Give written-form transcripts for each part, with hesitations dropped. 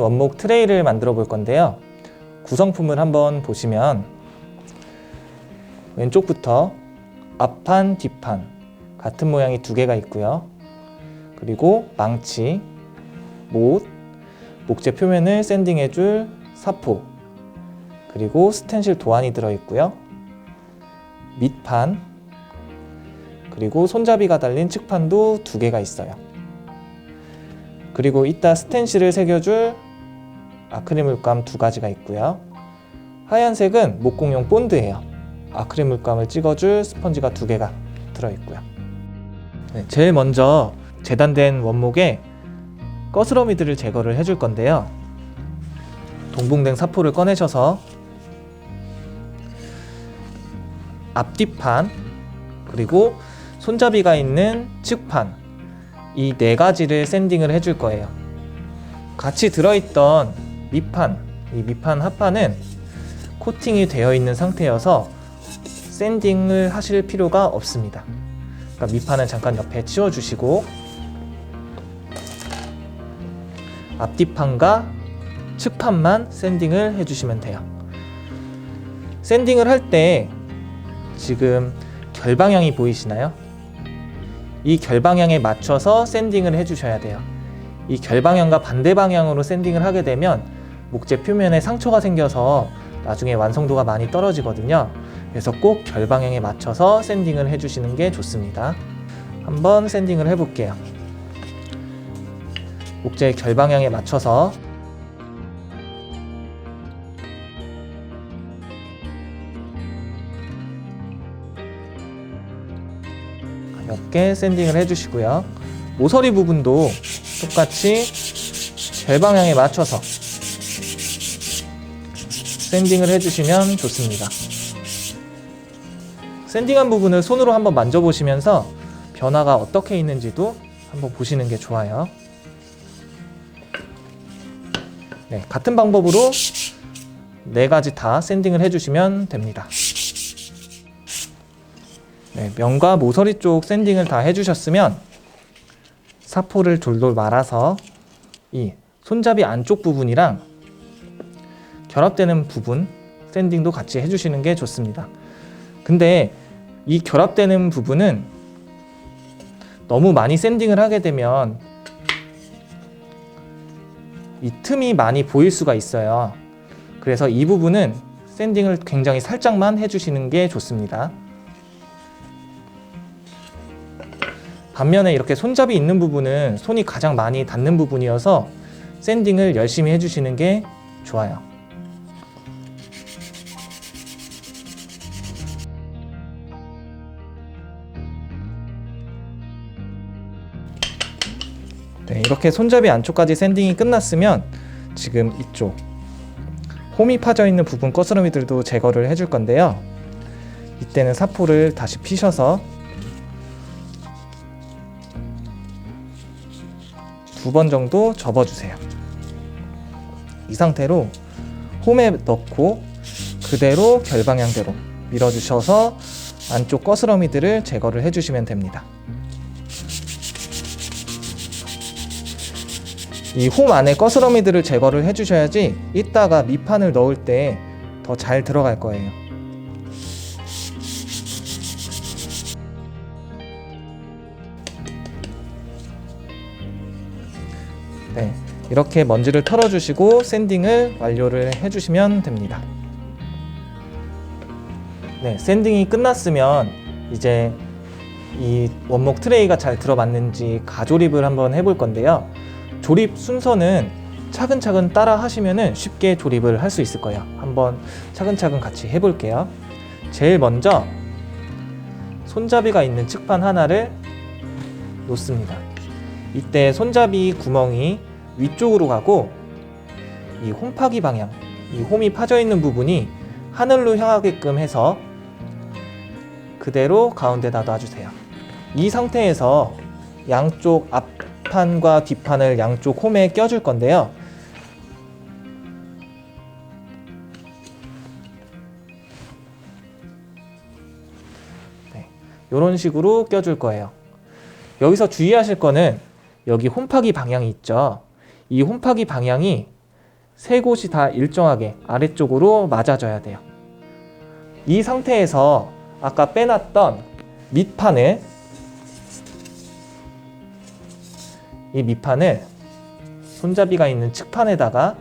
원목 트레이를 만들어 볼 건데요. 구성품을 한번 보시면 왼쪽부터 앞판, 뒷판 같은 모양이 두 개가 있고요. 그리고 망치, 못, 목재 표면을 샌딩해줄 사포, 그리고 스텐실 도안이 들어있고요. 밑판, 그리고 손잡이가 달린 측판도 두 개가 있어요. 그리고 이따 스텐실을 새겨줄 아크릴 물감 두 가지가 있고요. 하얀색은 목공용 본드예요. 아크릴 물감을 찍어줄 스펀지가 두 개가 들어있고요. 제일 먼저 재단된 원목에 거스러미들을 제거를 해줄 건데요. 동봉된 사포를 꺼내셔서 앞뒤판 그리고 손잡이가 있는 측판 이 네 가지를 샌딩을 해줄 거예요. 같이 들어있던 밑판, 이 밑판 하판은 코팅이 되어 있는 상태여서 샌딩을 하실 필요가 없습니다. 그러니까 밑판은 잠깐 옆에 치워주시고 앞뒤판과 측판만 샌딩을 해주시면 돼요. 샌딩을 할 때 지금 결방향이 보이시나요? 이 결방향에 맞춰서 샌딩을 해주셔야 돼요. 이 결방향과 반대 방향으로 샌딩을 하게 되면 목재 표면에 상처가 생겨서 나중에 완성도가 많이 떨어지거든요. 그래서 꼭 결방향에 맞춰서 샌딩을 해주시는 게 좋습니다. 한번 샌딩을 해볼게요. 목재의 결방향에 맞춰서 가볍게 샌딩을 해주시고요. 모서리 부분도 똑같이 결방향에 맞춰서 샌딩을 해주시면 좋습니다. 샌딩한 부분을 손으로 한번 만져보시면서 변화가 어떻게 있는지도 한번 보시는 게 좋아요. 네, 같은 방법으로 네 가지 다 샌딩을 해주시면 됩니다. 네, 면과 모서리 쪽 샌딩을 다 해주셨으면 사포를 돌돌 말아서 이 손잡이 안쪽 부분이랑 결합되는 부분 샌딩도 같이 해주시는 게 좋습니다. 근데 이 결합되는 부분은 너무 많이 샌딩을 하게 되면 이 틈이 많이 보일 수가 있어요. 그래서 이 부분은 샌딩을 굉장히 살짝만 해주시는 게 좋습니다. 반면에 이렇게 손잡이 있는 부분은 손이 가장 많이 닿는 부분이어서 샌딩을 열심히 해주시는 게 좋아요. 네, 이렇게 손잡이 안쪽까지 샌딩이 끝났으면 지금 이쪽 홈이 파져 있는 부분 거스러미들도 제거를 해줄 건데요. 이때는 사포를 다시 피셔서 두 번 정도 접어주세요. 이 상태로 홈에 넣고 그대로 결방향대로 밀어주셔서 안쪽 거스러미들을 제거를 해주시면 됩니다. 이 홈 안에 거스러미들을 제거를 해주셔야지 이따가 밑판을 넣을 때 더 잘 들어갈 거예요. 네, 이렇게 먼지를 털어주시고 샌딩을 완료를 해주시면 됩니다. 네, 샌딩이 끝났으면 이제 이 원목 트레이가 잘 들어맞는지 가조립을 한번 해볼 건데요. 조립 순서는 차근차근 따라 하시면 쉽게 조립을 할 수 있을 거예요. 한번 차근차근 같이 해볼게요. 제일 먼저 손잡이가 있는 측판 하나를 놓습니다. 이때 손잡이 구멍이 위쪽으로 가고 이 홈파기 방향, 이 홈이 파져 있는 부분이 하늘로 향하게끔 해서 그대로 가운데다 놔주세요. 이 상태에서 양쪽 앞판과 뒷판을 양쪽 홈에 껴줄 건데요. 네, 이런 식으로 껴줄 거예요. 여기서 주의하실 거는 여기 홈파기 방향이 있죠. 이 홈파기 방향이 세 곳이 다 일정하게 아래쪽으로 맞아져야 돼요. 이 상태에서 아까 빼놨던 밑판을 손잡이가 있는 측판에다가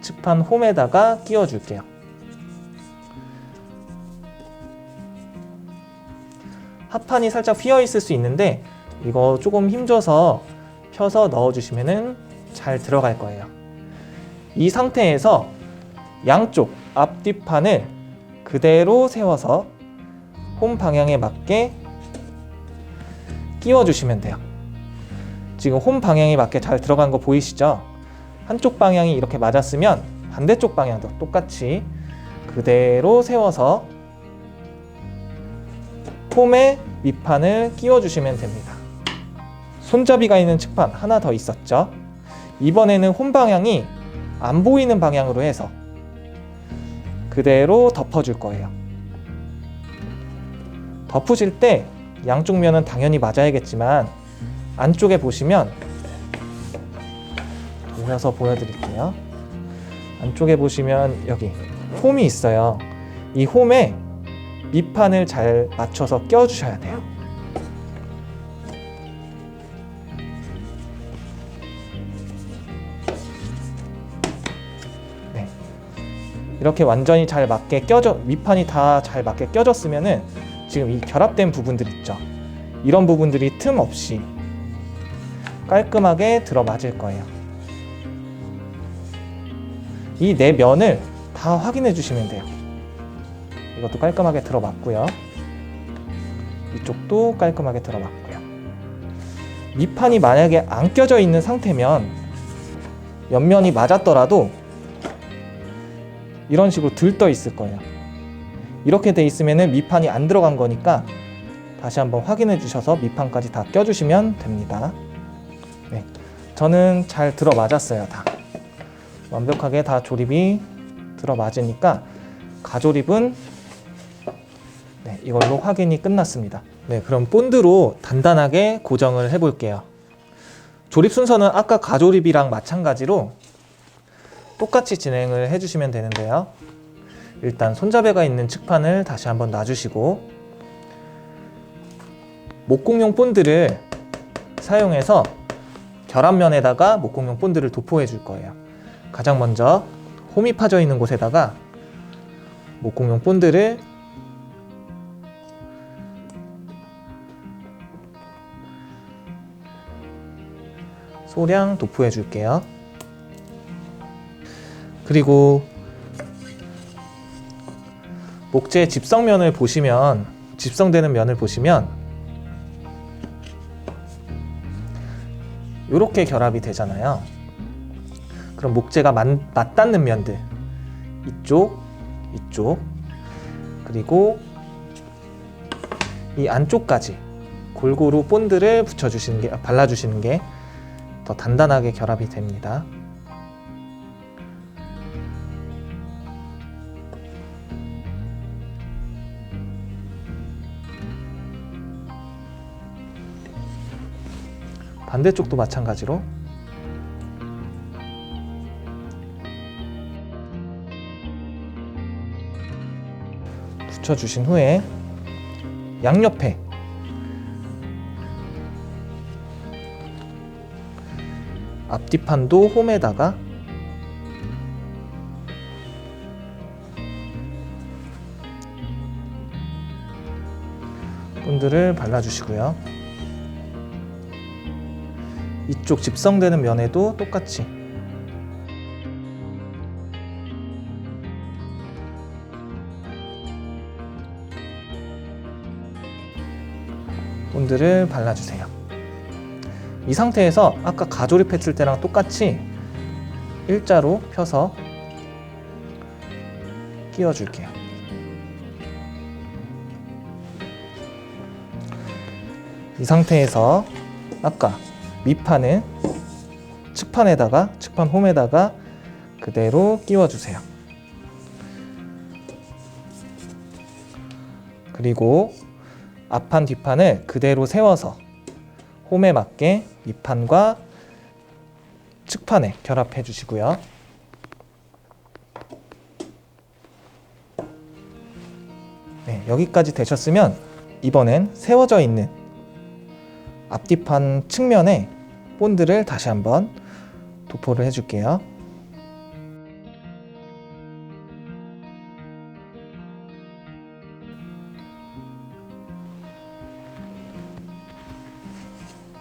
측판 홈에다가 끼워 줄게요. 합판이 살짝 휘어 있을 수 있는데 이거 조금 힘줘서 펴서 넣어 주시면은 잘 들어갈 거예요. 이 상태에서 양쪽 앞뒷판을 그대로 세워서 홈 방향에 맞게 끼워 주시면 돼요. 지금 홈 방향에 맞게 잘 들어간 거 보이시죠? 한쪽 방향이 이렇게 맞았으면 반대쪽 방향도 똑같이 그대로 세워서 홈에 밑판을 끼워 주시면 됩니다. 손잡이가 있는 측판 하나 더 있었죠? 이번에는 홈 방향이 안 보이는 방향으로 해서 그대로 덮어줄 거예요. 덮으실 때 양쪽 면은 당연히 맞아야겠지만 안쪽에 보시면 돌려서 보여드릴게요. 안쪽에 보시면 여기 홈이 있어요. 이 홈에 밑판을 잘 맞춰서 껴주셔야 돼요. 네. 이렇게 완전히 잘 맞게 밑판이 다 잘 맞게 껴졌으면은 지금 이 결합된 부분들 있죠. 이런 부분들이 틈 없이 깔끔하게 들어맞을 거예요. 이 네 면을 다 확인해 주시면 돼요. 이것도 깔끔하게 들어맞고요. 이쪽도 깔끔하게 들어맞고요. 밑판이 만약에 안 껴져 있는 상태면 옆면이 맞았더라도 이런 식으로 들떠 있을 거예요. 이렇게 돼 있으면 밑판이 안 들어간 거니까 다시 한번 확인해 주셔서 밑판까지 다 껴주시면 됩니다. 네, 저는 잘 들어맞았어요. 다 완벽하게 다 조립이 들어맞으니까 가조립은 이걸로 확인이 끝났습니다. 네, 그럼 본드로 단단하게 고정을 해 볼게요. 조립 순서는 아까 가조립이랑 마찬가지로 똑같이 진행을 해 주시면 되는데요. 일단 손잡이가 있는 측판을 다시 한번 놔주시고 목공용 본드를 사용해서 결합면에다가 목공용 본드를 도포해 줄 거예요. 가장 먼저 홈이 파져 있는 곳에다가 목공용 본드를 소량 도포해 줄게요. 그리고 목재 집성면을 보시면, 집성되는 면을 보시면 이렇게 결합이 되잖아요. 그럼 목재가 맞닿는 면들 이쪽, 이쪽, 그리고 이 안쪽까지 골고루 본드를 붙여주시는 게, 발라주시는 게 더 단단하게 결합이 됩니다. 반대쪽도 마찬가지로 붙여주신 후에 양옆에 앞뒤판도 홈에다가 본드를 발라주시고요. 이쪽 집성되는 면에도 똑같이 본드를 발라주세요. 이 상태에서 아까 가조립했을 때랑 똑같이 일자로 펴서 끼워줄게요. 이 상태에서 아까 밑판은 측판에다가, 측판 홈에다가 그대로 끼워주세요. 그리고 앞판, 뒷판을 그대로 세워서 홈에 맞게 밑판과 측판에 결합해 주시고요. 네, 여기까지 되셨으면 이번엔 세워져 있는 앞뒤판 측면에 본드를 다시 한번 도포를 해줄게요.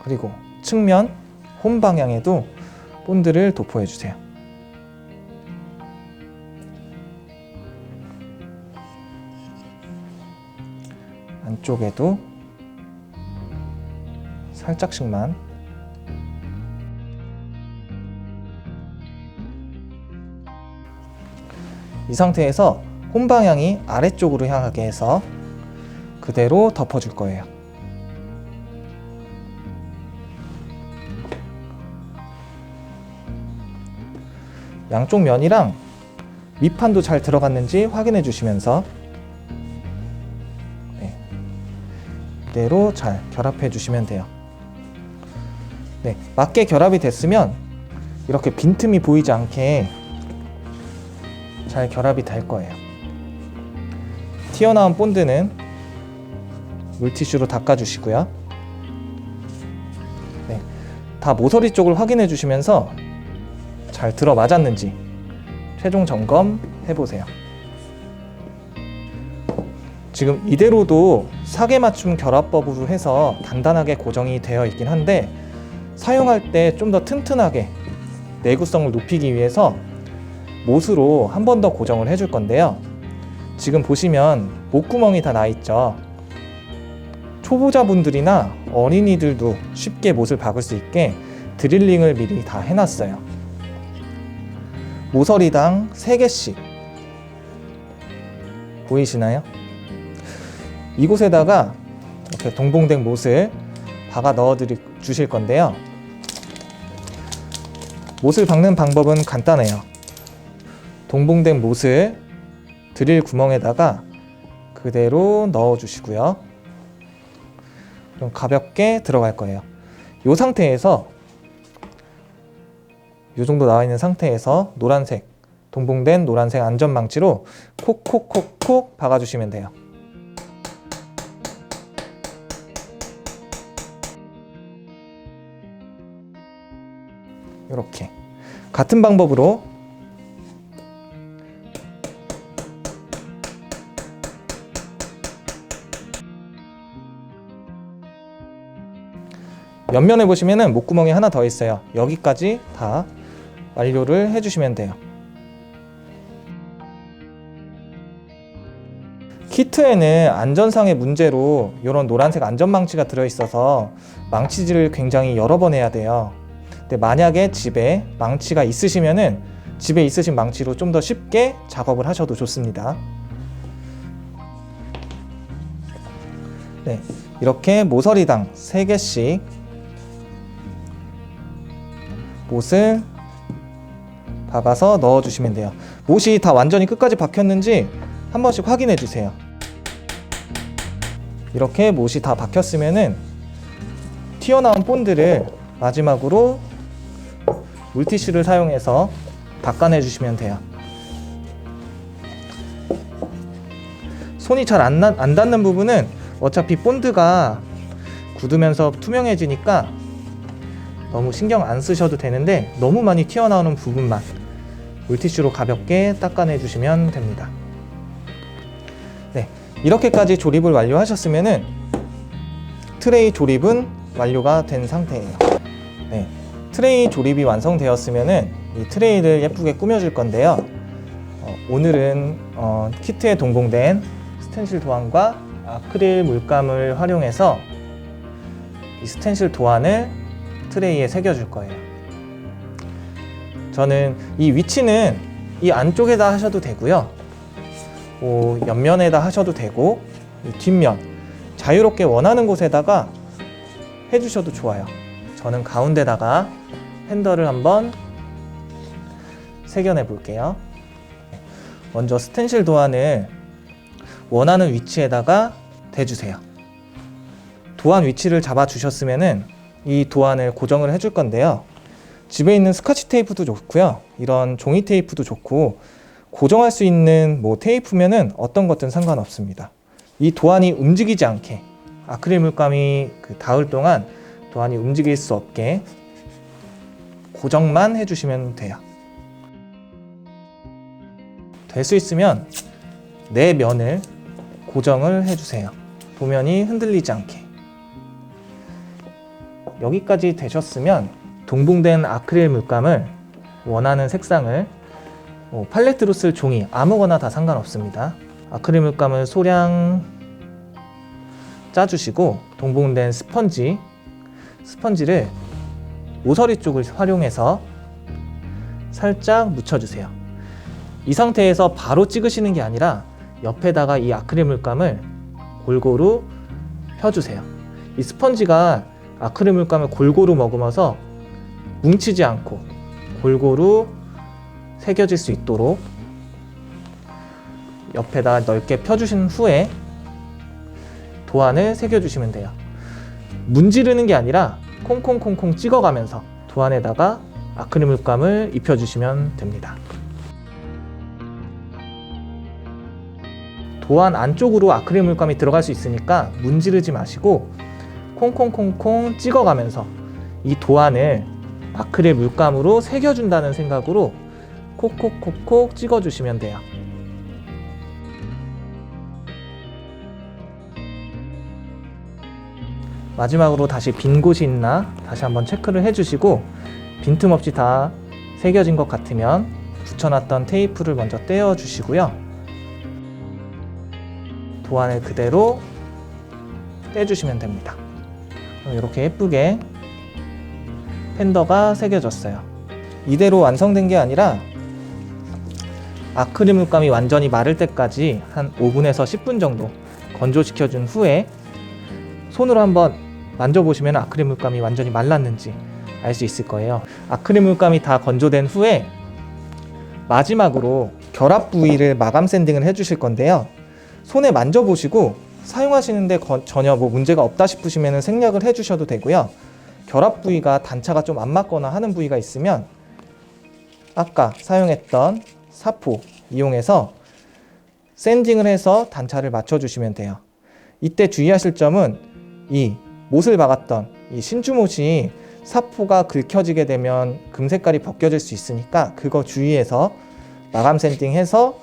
그리고 측면 홈 방향에도 본드를 도포해 주세요. 안쪽에도 살짝씩만. 이 상태에서 홈 방향이 아래쪽으로 향하게 해서 그대로 덮어줄 거예요. 양쪽 면이랑 밑판도 잘 들어갔는지 확인해 주시면서 그대로 잘 결합해 주시면 돼요. 네, 맞게 결합이 됐으면 이렇게 빈틈이 보이지 않게 잘 결합이 될 거예요. 튀어나온 본드는 물티슈로 닦아주시고요. 네, 다 모서리 쪽을 확인해 주시면서 잘 들어맞았는지 최종 점검 해보세요. 지금 이대로도 사계 맞춤 결합법으로 해서 단단하게 고정이 되어 있긴 한데 사용할 때 좀 더 튼튼하게 내구성을 높이기 위해서 못으로 한 번 더 고정을 해줄 건데요. 지금 보시면 목구멍이 다 나 있죠. 초보자분들이나 어린이들도 쉽게 못을 박을 수 있게 드릴링을 미리 다 해놨어요. 모서리당 3개씩 보이시나요? 이곳에다가 이렇게 동봉된 못을 박아 넣어 주실 건데요. 못을 박는 방법은 간단해요. 동봉된 못을 드릴 구멍에다가 그대로 넣어 주시고요. 그럼 가볍게 들어갈 거예요. 이 상태에서 이 정도 나와 있는 상태에서 노란색, 동봉된 노란색 안전망치로 콕콕콕콕 박아주시면 돼요. 이렇게 같은 방법으로 옆면에 보시면은 목구멍이 하나 더 있어요. 여기까지 다 완료를 해주시면 돼요. 키트에는 안전상의 문제로 이런 노란색 안전망치가 들어있어서 망치질을 굉장히 여러 번 해야 돼요. 근데 만약에 집에 망치가 있으시면은 집에 있으신 망치로 좀 더 쉽게 작업을 하셔도 좋습니다. 네, 이렇게 모서리당 3개씩 못을 박아서 넣어주시면 돼요. 못이 다 완전히 끝까지 박혔는지 한 번씩 확인해 주세요. 이렇게 못이 다 박혔으면은 튀어나온 본드를 마지막으로 물티슈를 사용해서 닦아내 주시면 돼요. 손이 잘 안 닿는 부분은 어차피 본드가 굳으면서 투명해지니까 너무 신경 안 쓰셔도 되는데 너무 많이 튀어나오는 부분만 물티슈로 가볍게 닦아내 주시면 됩니다. 네, 이렇게까지 조립을 완료하셨으면은 트레이 조립은 완료가 된 상태예요. 네, 트레이 조립이 완성되었으면은 이 트레이를 예쁘게 꾸며줄 건데요. 오늘은 키트에 동봉된 스텐실 도안과 아크릴 물감을 활용해서 이 스텐실 도안을 트레이에 새겨줄 거예요. 저는 이 위치는 이 안쪽에다 하셔도 되고요. 옆면에다 하셔도 되고 이 뒷면 자유롭게 원하는 곳에다가 해주셔도 좋아요. 저는 가운데다가 핸들을 한번 새겨내 볼게요. 먼저 스텐실 도안을 원하는 위치에다가 대주세요. 도안 위치를 잡아 주셨으면은 이 도안을 고정을 해줄 건데요. 집에 있는 스카치 테이프도 좋고요. 이런 종이 테이프도 좋고 고정할 수 있는 테이프면은 어떤 것든 상관없습니다. 이 도안이 움직이지 않게, 아크릴 물감이 닿을 동안 도안이 움직일 수 없게 고정만 해주시면 돼요. 될 수 있으면 네 면을 고정을 해주세요. 도면이 흔들리지 않게. 여기까지 되셨으면 동봉된 아크릴 물감을 원하는 색상을 팔레트로 쓸 종이 아무거나 다 상관없습니다. 아크릴 물감을 소량 짜주시고 동봉된 스펀지를 모서리 쪽을 활용해서 살짝 묻혀주세요. 이 상태에서 바로 찍으시는 게 아니라 옆에다가 이 아크릴 물감을 골고루 펴주세요. 이 스펀지가 아크릴 물감을 골고루 머금어서 뭉치지 않고 골고루 새겨질 수 있도록 옆에다 넓게 펴주신 후에 도안을 새겨주시면 돼요. 문지르는 게 아니라 콩콩콩콩 찍어가면서 도안에다가 아크릴 물감을 입혀주시면 됩니다. 도안 안쪽으로 아크릴 물감이 들어갈 수 있으니까 문지르지 마시고 콩콩콩콩 찍어가면서 이 도안을 아크릴 물감으로 새겨준다는 생각으로 콕콕콕콕 찍어주시면 돼요. 마지막으로 다시 빈 곳이 있나 다시 한번 체크를 해주시고 빈틈없이 다 새겨진 것 같으면 붙여놨던 테이프를 먼저 떼어주시고요. 도안을 그대로 떼주시면 됩니다. 이렇게 예쁘게 펜더가 새겨졌어요. 이대로 완성된 게 아니라 아크릴 물감이 완전히 마를 때까지 한 5분에서 10분 정도 건조시켜 준 후에 손으로 한번 만져보시면 아크릴 물감이 완전히 말랐는지 알 수 있을 거예요. 아크릴 물감이 다 건조된 후에 마지막으로 결합 부위를 마감 샌딩을 해주실 건데요. 손에 만져보시고 사용하시는데 전혀 문제가 없다 싶으시면 생략을 해주셔도 되고요. 결합 부위가 단차가 좀 안 맞거나 하는 부위가 있으면 아까 사용했던 사포 이용해서 샌딩을 해서 단차를 맞춰주시면 돼요. 이때 주의하실 점은 이 못을 박았던 이 신주못이 사포가 긁혀지게 되면 금 색깔이 벗겨질 수 있으니까 그거 주의해서 마감 샌딩해서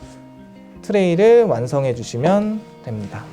트레이를 완성해 주시면 됩니다.